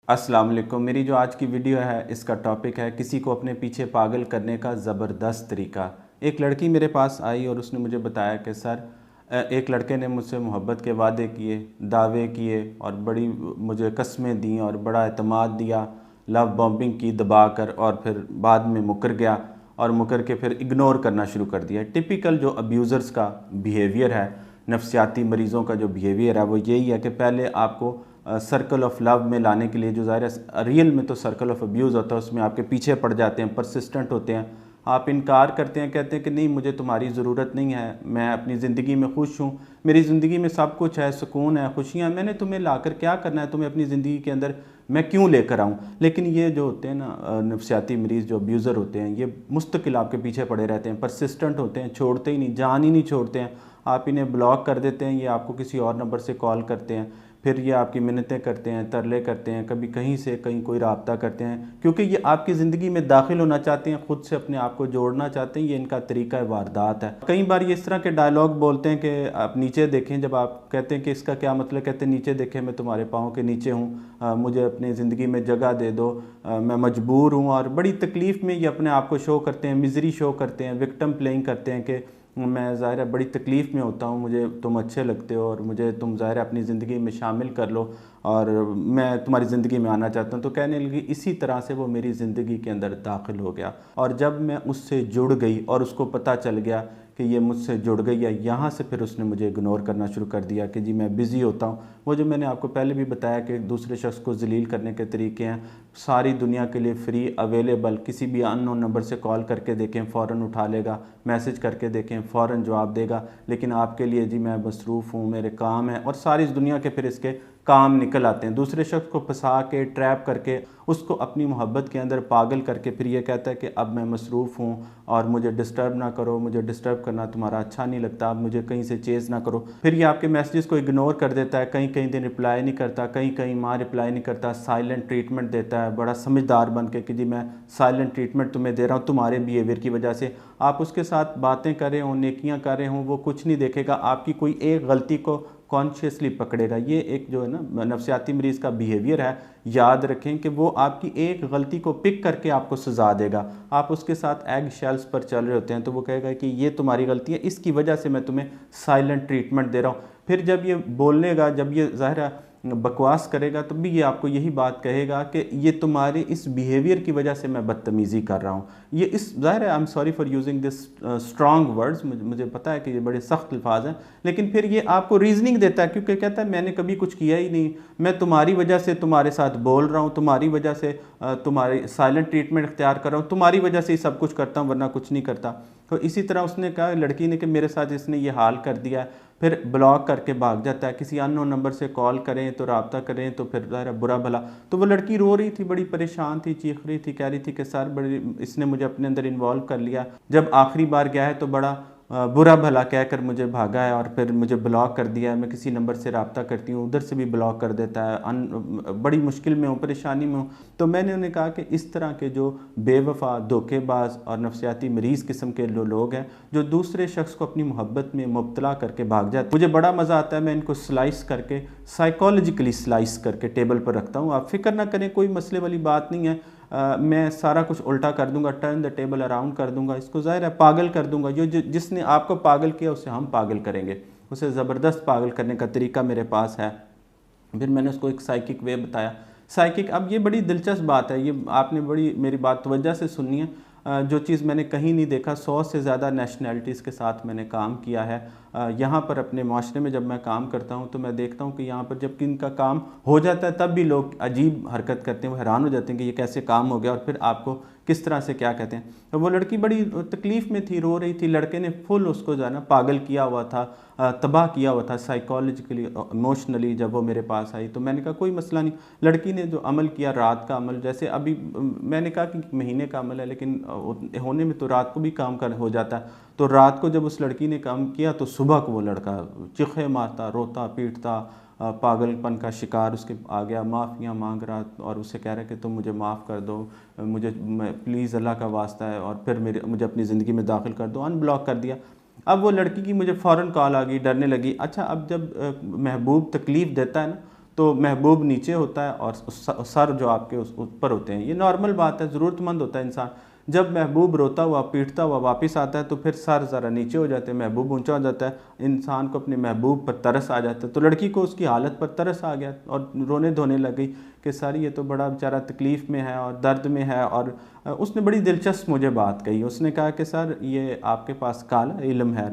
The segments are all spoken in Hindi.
अस्सलाम वालेकुम। मेरी जो आज की वीडियो है इसका टॉपिक है किसी को अपने पीछे पागल करने का ज़बरदस्त तरीका। एक लड़की मेरे पास आई और उसने मुझे बताया कि सर एक लड़के ने मुझसे मोहब्बत के वादे किए, दावे किए और बड़ी मुझे कस्में दी और बड़ा एतमाद दिया, लव बॉम्बिंग की दबा कर, और फिर बाद में मुकर गया और मुकर के फिर इग्नोर करना शुरू कर दिया। टिपिकल जो अब्यूज़र्स का बिहेवियर है, नफ्सियाती मरीज़ों का जो बिहेवियर है वो यही है कि पहले आपको सर्कल ऑफ लव में लाने के लिए, जो ज़ाहिर है रियल में तो सर्कल ऑफ अब्यूज़ होता है, उसमें आपके पीछे पड़ जाते हैं, परसिस्टेंट होते हैं, आप इनकार करते हैं, कहते हैं कि नहीं मुझे तुम्हारी ज़रूरत नहीं है, मैं अपनी ज़िंदगी में खुश हूँ, मेरी ज़िंदगी में सब कुछ है, सुकून है, खुशियाँ, मैंने तुम्हें लाकर क्या करना है, तुम्हें अपनी ज़िंदगी के अंदर मैं क्यों लेकर आऊँ। लेकिन ये जो होते हैं ना नफ्सियाती मरीज़, जो अब्यूज़र होते हैं, ये मुस्तकिल आपके पीछे पड़े रहते हैं, परसिस्टेंट होते हैं, छोड़ते ही नहीं, जान ही नहीं छोड़ते हैं। आप इन्हें ब्लॉक कर देते हैं, ये आपको किसी और नंबर से कॉल करते हैं, फिर ये आपकी मिन्नतें करते हैं, तरले करते हैं, कभी कहीं से कहीं कोई राब्ता करते हैं, क्योंकि ये आपकी ज़िंदगी में दाखिल होना चाहते हैं, ख़ुद से अपने आप को जोड़ना चाहते हैं। ये इनका तरीका वारदात है। कई बार ये इस तरह के डायलॉग बोलते हैं कि आप नीचे देखें। जब आप कहते हैं कि इसका क्या मतलब, कहते हैं नीचे देखें, मैं तुम्हारे पाँव के नीचे हूँ, मुझे अपनी ज़िंदगी में जगह दे दो, मैं मजबूर हूँ। और बड़ी तकलीफ़ में ये अपने आप को शो करते हैं, मिज़री शो करते हैं, विक्टिम प्लेइंग करते हैं कि मैं ज़ाहिर है बड़ी तकलीफ़ में होता हूँ, मुझे तुम अच्छे लगते हो और मुझे तुम ज़ाहिर है अपनी ज़िंदगी में शामिल कर लो और मैं तुम्हारी ज़िंदगी में आना चाहता हूँ। तो कहने लगी, इसी तरह से वो मेरी ज़िंदगी के अंदर दाखिल हो गया। और जब मैं उससे जुड़ गई और उसको पता चल गया कि ये मुझसे जुड़ गई है, यहाँ से फिर उसने मुझे इग्नोर करना शुरू कर दिया कि जी मैं बिज़ी होता हूँ। वो जो मैंने आपको पहले भी बताया कि दूसरे शख्स को ज़लील करने के तरीके हैं, सारी दुनिया के लिए फ्री अवेलेबल, किसी भी अननोन नंबर से कॉल करके देखें फ़ौरन उठा लेगा, मैसेज करके देखें फ़ौरन जवाब देगा। लेकिन आपके लिए जी मैं मसरूफ़ हूँ, मेरे काम है, और सारी दुनिया के फिर इसके काम निकल आते हैं। दूसरे शख्स को फंसा के, ट्रैप करके, उसको अपनी मोहब्बत के अंदर पागल करके फिर ये कहता है कि अब मैं मसरूफ़ हूँ और मुझे डिस्टर्ब ना करो, मुझे डिस्टर्ब करना तुम्हारा अच्छा नहीं लगता, अब मुझे कहीं से चेज़ ना करो। फिर ये आपके मैसेजेस को इग्नोर कर देता है, कहीं कहीं दिन रिप्लाई नहीं करता, कहीं कहीं माँ रिप्लाई नहीं करता, साइलेंट ट्रीटमेंट देता है, बड़ा समझदार बन के कि जी मैं साइलेंट ट्रीटमेंट तुम्हें दे रहा हूँ तुम्हारे बिहेवियर की वजह से। आप उसके साथ बातें कर रहे हों, नेकियां कर रहे हों, वो कुछ नहीं देखेगा, आपकी कोई एक गलती को कॉन्शियसली पकड़ेगा। ये एक जो है ना नफ्सियाती मरीज़ का बिहेवियर है। याद रखें कि वो आपकी एक गलती को पिक करके आपको सजा देगा। आप उसके साथ एग शेल्स पर चल रहे होते हैं तो वो कहेगा कि ये तुम्हारी गलती है, इसकी वजह से मैं तुम्हें साइलेंट ट्रीटमेंट दे रहा हूँ। फिर जब ये बोलेगा, जब ये ज़ाहिर है बकवास करेगा, तब भी ये आपको यही बात कहेगा कि ये तुम्हारे इस बिहेवियर की वजह से मैं बदतमीज़ी कर रहा हूँ। ये इस ज़ाहिर है, I am sorry for using this strong words, मुझे पता है कि ये बड़े सख्त अल्फाज हैं, लेकिन फिर ये आपको रीजनिंग देता है, क्योंकि कहता है मैंने कभी कुछ किया ही नहीं, मैं तुम्हारी वजह से तुम्हारे साथ बोल रहा हूँ, तुम्हारी वजह से तुम्हारी साइलेंट ट्रीटमेंट इख्तियार कर रहा हूँ, तुम्हारी वजह से ही सब कुछ करता हूँ, वरना कुछ नहीं करता। तो इसी तरह उसने कहा लड़की ने कि मेरे साथ इसने ये हाल कर दिया है, फिर ब्लॉक करके भाग जाता है। किसी अननोन नंबर से कॉल करें तो रब्ता करें तो फिर ज़ाहिर बुरा भला। तो वो लड़की रो रही थी, बड़ी परेशान थी, चीख रही थी, कह रही थी कि सर बड़ी इसने मुझे अपने अंदर इन्वॉल्व कर लिया, जब आखिरी बार गया है तो बड़ा बुरा भला कहकर मुझे भागा है और फिर मुझे ब्लॉक कर दिया है। मैं किसी नंबर से रब्ता करती हूँ, उधर से भी ब्लॉक कर देता है, बड़ी मुश्किल में हूँ, परेशानी में हूँ। तो मैंने उन्हें कहा कि इस तरह के जो बेवफा, धोखेबाज और नफ्सियाती मरीज़ किस्म के लोग हैं जो दूसरे शख्स को अपनी मोहब्बत में मुब्तला करके भाग जाते, मुझे बड़ा मज़ा आता है। मैं इनको स्लाइस करके, साइकोलॉजिकली स्लाइस करके टेबल पर रखता हूँ। आप फिक्र ना करें, कोई मसले वाली बात नहीं है। मैं सारा कुछ उल्टा कर दूंगा, टर्न द टेबल अराउंड कर दूंगा, इसको ज़ाहिर है पागल कर दूंगा। जिसने आपको पागल किया उसे हम पागल करेंगे, उसे ज़बरदस्त पागल करने का तरीका मेरे पास है। फिर मैंने उसको एक साइकिक वे बताया। साइकिक, अब ये बड़ी दिलचस्प बात है, ये आपने बड़ी मेरी बात तवज्जो से सुननी है। जो चीज़ मैंने कहीं नहीं देखा, 100 से ज़्यादा नेशनैलिटीज़ के साथ मैंने काम किया है। यहाँ पर अपने माशरे में जब मैं काम करता हूँ तो मैं देखता हूँ कि यहाँ पर जब इनका काम हो जाता है तब भी लोग अजीब हरकत करते हैं, वो हैरान हो जाते हैं कि ये कैसे काम हो गया, और फिर आपको किस तरह से क्या कहते हैं। तो वो लड़की बड़ी तकलीफ़ में थी, रो रही थी। लड़के ने फुल उसको जो है ना पागल किया हुआ था, तबाह किया हुआ था साइकोलॉजिकली, इमोशनली। जब वो मेरे पास आई तो मैंने कहा कोई मसला नहीं। लड़की ने जो अमल किया, रात का अमल, जैसे अभी मैंने कहा कि महीने का अमल है, लेकिन होने में तो रात को भी काम कर हो जाता है। तो रात को जब उस लड़की ने काम किया तो सुबह को वो लड़का चीखे मारता, रोता पीटता, पागलपन का शिकार उसके आ गया, माफ़ियाँ मांग रहा और उससे कह रहा है कि तुम मुझे माफ़ कर दो, मुझे प्लीज़ अल्लाह का वास्ता है, और फिर मुझे अपनी ज़िंदगी में दाखिल कर दो। अनब्लॉक कर दिया। अब वो लड़की की मुझे फ़ौरन कॉल आ गई, डरने लगी। अच्छा, अब जब महबूब तकलीफ़ देता है ना तो महबूब नीचे होता है और सर जो आपके उस ऊपर होते हैं। ये नॉर्मल बात है, ज़रूरतमंद होता है इंसान। जब महबूब रोता हुआ पीटता हुआ वापस आता है तो फिर सर ज़रा नीचे हो जाते हैं, महबूब ऊंचा हो जाता है, इंसान को अपने महबूब पर तरस आ जाता है। तो लड़की को उसकी हालत पर तरस आ गया और रोने धोने लग गई कि सर ये तो बड़ा बेचारा तकलीफ़ में है और दर्द में है। और उसने बड़ी दिलचस्प मुझे बात कही। उसने कहा कि सर ये आपके पास काला इल्म है,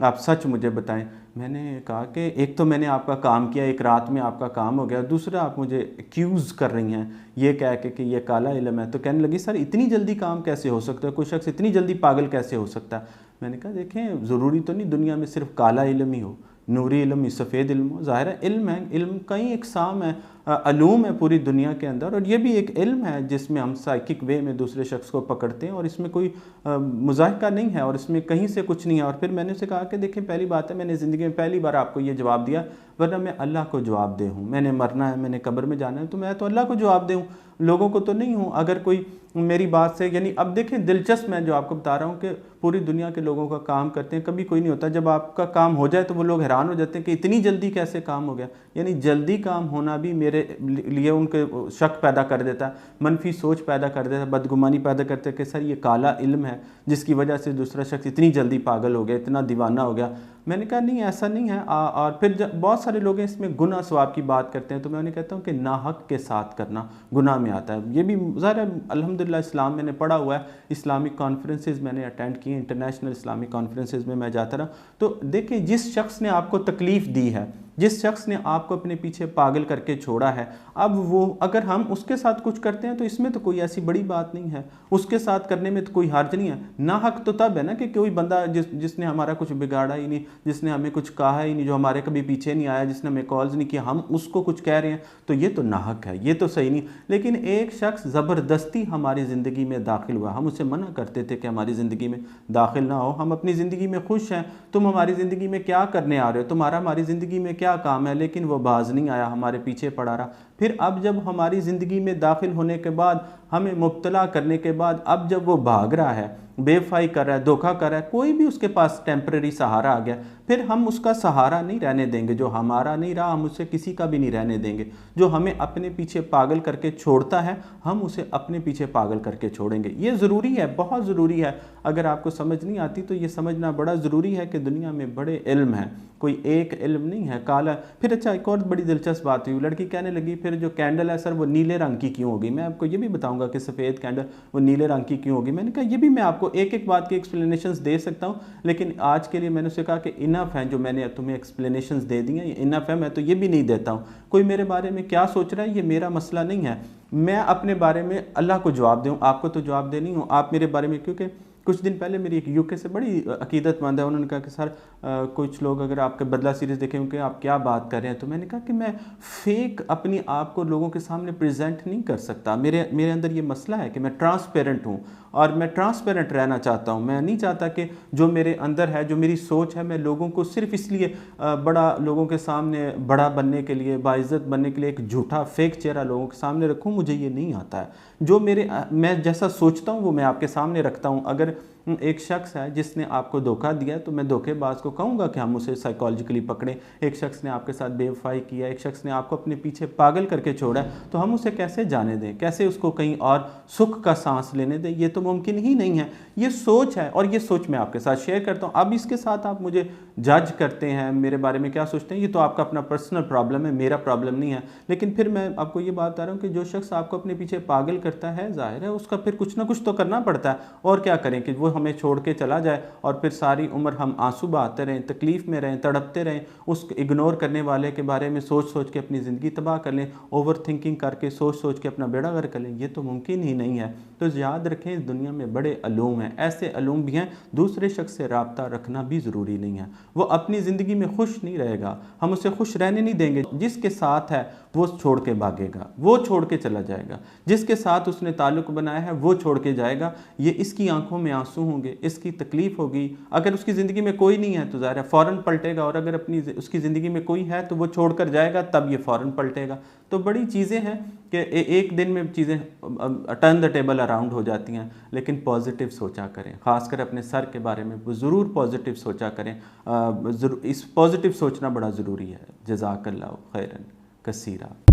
आप सच मुझे बताएं। मैंने कहा कि एक तो मैंने आपका काम किया, एक रात में आपका काम हो गया, दूसरा आप मुझे एक्यूज़ कर रही हैं ये कह के कि ये काला इल्म है। तो कहने लगी सर इतनी जल्दी काम कैसे हो सकता है, कोई शख्स इतनी जल्दी पागल कैसे हो सकता है। मैंने कहा देखें ज़रूरी तो नहीं दुनिया में सिर्फ काला इल्म ही हो, नूरी इल्म ही, सफ़ेद इल्म हो। ज़ाहिर है इल्म है, इल्म कई इकसाम है, अलूम है पूरी दुनिया के अंदर, और ये भी एक इल्म है जिसमें हम साइकिक वे में दूसरे शख्स को पकड़ते हैं और इसमें कोई मुज़ाहिका नहीं है और इसमें कहीं से कुछ नहीं है। और फिर मैंने उसे कहा कि देखें पहली बात है मैंने ज़िंदगी में पहली बार आपको ये जवाब दिया, वरना मैं अल्लाह को जवाब दे हूँ। मैंने मरना है, मैंने कब्र में जाना है, तो मैं तो अल्लाह को जवाब दे हूँ, लोगों को तो नहीं हूँ। अगर कोई मेरी बात से यानी अब देखें दिलचस्प मैं जो आपको बता रहा हूँ कि पूरी दुनिया के लोगों का काम करते हैं, कभी कोई नहीं होता। जब आपका काम हो जाए तो वो लोग हैरान हो जाते हैं कि इतनी जल्दी कैसे काम हो गया। यानी जल्दी काम होना भी मेरे लिए उनके शक पैदा कर देता है, मनफी सोच पैदा कर देता है, बदगुमानी पैदा करते हैं कि सर ये काला इल्म है जिसकी वजह से दूसरा शख्स इतनी जल्दी पागल हो गया, इतना दीवाना हो गया। मैंने कहा नहीं ऐसा नहीं है। और फिर जब बहुत सारे लोग इसमें गुनाह सवाब की बात करते हैं तो मैं उन्हें कहता हूँ कि नाहक के साथ करना गुनाह में आता है। ये भी ज़ाहिर है अल्हम्दुलिल्लाह इस्लाम मैंने पढ़ा हुआ है, इस्लामिक कॉन्फ्रेंसेस मैंने अटेंड किए, इंटरनेशनल इस्लामिक कॉन्फ्रेंसेस में मैं जाता रहा। तो देखिए जिस शख्स ने आपको तकलीफ़ दी है, जिस शख्स ने आपको अपने पीछे पागल करके छोड़ा है, अब वो अगर हम उसके साथ कुछ करते हैं तो इसमें तो कोई ऐसी बड़ी बात नहीं है, उसके साथ करने में तो कोई हर्ज नहीं है। नाहक तो तब है ना कि कोई बंदा जिसने हमारा कुछ बिगाड़ा ही नहीं, जिसने हमें कुछ कहा ही नहीं, जो हमारे कभी पीछे नहीं आया, जिसने हमें कॉल्स नहीं किया, हम उसको कुछ कह रहे हैं तो ये तो नाहक है, ये तो सही नहीं। लेकिन एक शख्स ज़बरदस्ती हमारी ज़िंदगी में दाखिल हुआ, हम उसे मना करते थे कि हमारी ज़िंदगी में दाखिल ना हो, हम अपनी ज़िंदगी में खुश हैं, तुम हमारी ज़िंदगी में क्या करने आ रहे हो, तुम्हारा हमारी ज़िंदगी में क्या काम है। लेकिन वो बाज नहीं आया, हमारे पीछे पड़ा रहा। फिर अब जब हमारी ज़िंदगी में दाखिल होने के बाद, हमें मुब्तला करने के बाद, अब जब वो भाग रहा है, बेवफाई कर रहा है, धोखा कर रहा है, कोई भी उसके पास टेम्परेरी सहारा आ गया, फिर हम उसका सहारा नहीं रहने देंगे। जो हमारा नहीं रहा हम उसे किसी का भी नहीं रहने देंगे। जो हमें अपने पीछे पागल करके छोड़ता है हम उसे अपने पीछे पागल करके छोड़ेंगे। ये ज़रूरी है, बहुत ज़रूरी है। अगर आपको समझ नहीं आती तो ये समझना बड़ा ज़रूरी है कि दुनिया में बड़े इल्म हैं, कोई एक इल्म नहीं है काला। फिर अच्छा एक और बड़ी दिलचस्प बात हुई, लड़की कहने लगी फिर जो कैंडल है सर वो नीले रंग की क्यों होगी। मैं आपको ये भी बताऊंगा कि सफ़ेद कैंडल वो नीले रंग की क्यों होगी। मैंने कहा ये भी मैं आपको एक एक बात की एक्सप्लेनेशंस दे सकता हूँ, लेकिन आज के लिए मैंने उसे कहा कि इनफ है जो मैंने तुम्हें एक्सप्लेनेशंस दे दी हैं, ये इनफ है, मैं तो ये भी नहीं देता हूँ। कोई मेरे बारे में क्या सोच रहा है ये मेरा मसला नहीं है, मैं अपने बारे में अल्लाह को जवाब दूँ, आपको तो जवाब दे नहीं हूँ। आप मेरे बारे में, क्योंकि कुछ दिन पहले मेरी एक यूके से बड़ी अकीदतमंद है, उन्होंने कहा कि सर कुछ लोग अगर आपके बदला सीरीज़ देखें कि आप क्या बात कर रहे हैं, तो मैंने कहा कि मैं फेक अपनी आप को लोगों के सामने प्रेजेंट नहीं कर सकता। मेरे अंदर ये मसला है कि मैं ट्रांसपेरेंट हूँ और मैं ट्रांसपेरेंट रहना चाहता हूँ। मैं नहीं चाहता कि जो मेरे अंदर है, जो मेरी सोच है, मैं लोगों को सिर्फ इसलिए बड़ा, लोगों के सामने बड़ा बनने के लिए, बाइज़्ज़त बनने के लिए एक झूठा फेक चेहरा लोगों के सामने रखूँ, मुझे ये नहीं आता है। जो मैं जैसा सोचता हूँ वो मैं आपके सामने रखता हूँ। अगर एक शख्स है जिसने आपको धोखा दिया तो मैं धोखेबाज को कहूँगा कि हम उसे साइकोलॉजिकली पकड़ें। एक शख्स ने आपके साथ बेवफाई किया, एक शख्स ने आपको अपने पीछे पागल करके छोड़ा है, तो हम उसे कैसे जाने दें, कैसे उसको कहीं और सुख का सांस लेने दें, ये तो मुमकिन ही नहीं है। ये सोच है और ये सोच मैं आपके साथ शेयर करता हूँ। अब इसके साथ आप मुझे जज करते हैं, मेरे बारे में क्या सोचते हैं, ये तो आपका अपना पर्सनल प्रॉब्लम है, मेरा प्रॉब्लम नहीं है। लेकिन फिर मैं आपको ये बात बता रहा हूँ कि जो शख्स आपको अपने पीछे पागल करता है, जाहिर है उसका फिर कुछ ना कुछ तो करना पड़ता है। और क्या करें कि वो हमें छोड़ के चला जाए और फिर सारी उम्र हम आंसू बहाते रहें, तकलीफ़ में रहें, तड़पते रहें, उस इग्नोर करने वाले के बारे में सोच सोच के अपनी ज़िंदगी तबाह कर लें, ओवर थिंकिंग करके सोच सोच के अपना बेड़ा गर्क कर लें, ये तो मुमकिन ही नहीं है। तो याद रखें इस दुनिया में बड़े अलूम हैं, ऐसे अलूम भी हैं, दूसरे शख्स से रब्ता रखना भी ज़रूरी नहीं है। वो अपनी ज़िंदगी में खुश नहीं रहेगा, हम उसे खुश रहने नहीं देंगे। जिसके साथ है वो छोड़ के भागेगा, वो छोड़ के चला जाएगा। जिसके साथ उसने ताल्लुक़ बनाया है वो छोड़ के जाएगा। ये इसकी आंखों में आंसू होंगे, इसकी तकलीफ़ होगी। अगर उसकी ज़िंदगी में कोई नहीं है तो ज़ाहिर है फ़ौरन पलटेगा, और अगर उसकी ज़िंदगी में कोई है तो वो छोड़ कर जाएगा, तब ये फ़ौरन पलटेगा। तो बड़ी चीज़ें हैं कि एक दिन में चीज़ें टर्न द टेबल अराउंड हो जाती हैं। लेकिन पॉजिटिव सोचा करें, ख़ासकर अपने सर के बारे में ज़रूर पॉजिटिव सोचा करें। इस पॉजिटिव सोचना बड़ा ज़रूरी है। जज़ाकल्लाहु खैरन। कसीरा।